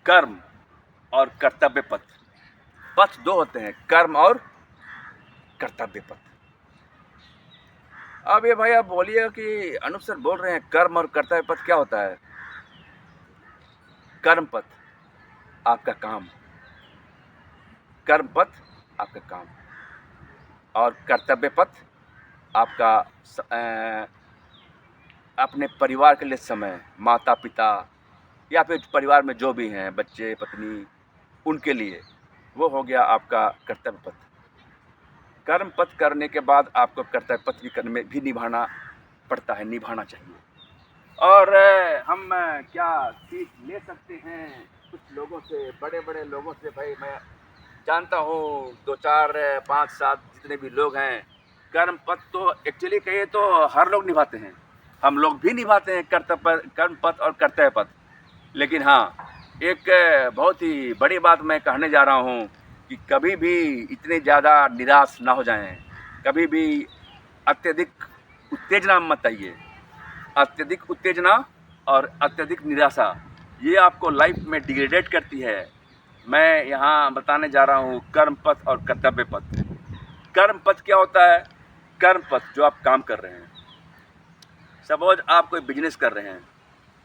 कर्म और कर्तव्य पथ। पथ दो होते हैं, कर्म और कर्तव्य पथ। अब ये भाई आप बोलिए कि अनूप सर बोल रहे हैं कर्म और कर्तव्य पथ क्या होता है? कर्म पथ आपका काम, कर्म पथ आपका काम और कर्तव्य पथ आपका अपने परिवार के लिए समय, माता-पिता या फिर परिवार में जो भी हैं, बच्चे, पत्नी, उनके लिए, वो हो गया आपका कर्तव्य पथ। कर्म पथ करने के बाद आपको कर्तव्य पथ भी करने भी निभाना पड़ता है, निभाना चाहिए। और हम क्या सीख ले सकते हैं कुछ लोगों से, बड़े-बड़े लोगों से? भाई मैं जानता हूँ 2-4, 5-7 जितने भी लोग हैं, कर्म पथ तो एक्चुअली कहिए तो हर लोग निभाते हैं। हम लोग भी निभाते हैं कर्म पथ और कर्तव्य पथ। लेकिन हाँ, एक बहुत ही बड़ी बात मैं कहने जा रहा हूँ कि कभी भी इतने ज़्यादा निराश ना हो जाएँ, कभी भी अत्यधिक उत्तेजना मत आइए। अत्यधिक उत्तेजना और अत्यधिक निराशा, ये आपको लाइफ में डिग्रेडेट करती है। मैं यहाँ बताने जा रहा हूँ कर्म पथ और कर्तव्य पथ। कर्म पथ क्या होता है? कर्म पथ जो आप काम कर रहे हैं, सपोज आप कोई बिजनेस कर रहे हैं,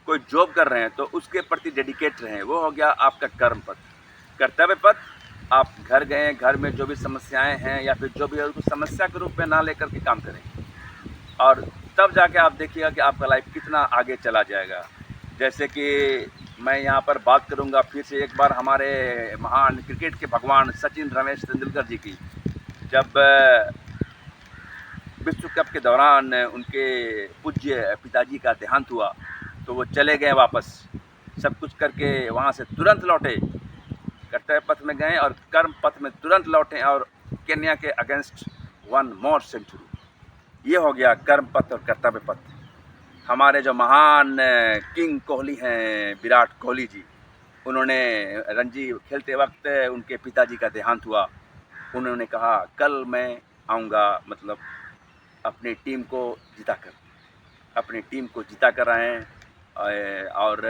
कोई जॉब कर रहे हैं, तो उसके प्रति डेडिकेट रहें, वो हो गया आपका कर्म पथ। कर्तव्य पथ, आप घर गए, घर में जो भी समस्याएं हैं या फिर जो भी है उसको समस्या के रूप में ना लेकर के काम करें, और तब जाके आप देखिएगा कि आपका लाइफ कितना आगे चला जाएगा। जैसे कि मैं यहाँ पर बात करूँगा फिर से एक बार हमारे महान क्रिकेट के भगवान सचिन रमेश तेंदुलकर जी की। जब विश्व कप के दौरान उनके पूज्य पिताजी का देहांत हुआ, तो वो चले गए वापस, सब कुछ करके वहाँ से तुरंत लौटे, कर्तव्य पथ में गए और कर्म पथ में तुरंत लौटे और केन्या के अगेंस्ट 1 मोर सेंचुरी। ये हो गया कर्म पथ और कर्तव्य पथ। हमारे जो महान किंग कोहली हैं, विराट कोहली जी, उन्होंने रणजी खेलते वक्त उनके पिताजी का देहांत हुआ। उन्होंने कहा कल मैं आऊँगा, मतलब अपनी टीम को जिताकर, अपनी टीम को जिता कर आएँ। और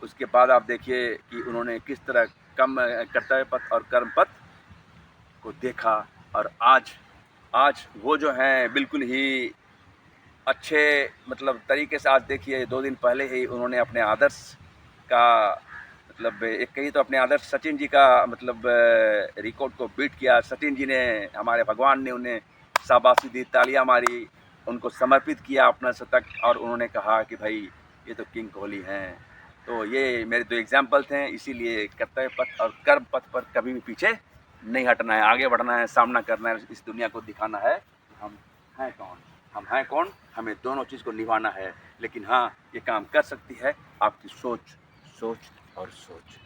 उसके बाद आप देखिए कि उन्होंने किस तरह कर्तव्य पथ और कर्म पथ को देखा, और आज वो जो हैं बिल्कुल ही अच्छे मतलब तरीके से। आज देखिए 2 दिन पहले ही उन्होंने अपने आदर्श का मतलब एक कहीं तो अपने आदर्श सचिन जी का मतलब रिकॉर्ड को बीट किया। सचिन जी ने, हमारे भगवान ने उन्हें शाबाशी दी, तालियां मारी, उनको समर्पित किया अपना शतक, और उन्होंने कहा कि भाई ये तो किंग कोहली हैं। तो ये मेरे 2 एग्जाम्पल्स हैं, इसीलिए कर्तव्य पथ और कर्म पथ पर कभी भी पीछे नहीं हटना है, आगे बढ़ना है, सामना करना है, इस दुनिया को दिखाना है हम हैं कौन, हम हैं कौन, हमें दोनों चीज़ को निभाना है। लेकिन हाँ, ये काम कर सकती है आपकी सोच, सोच और सोच।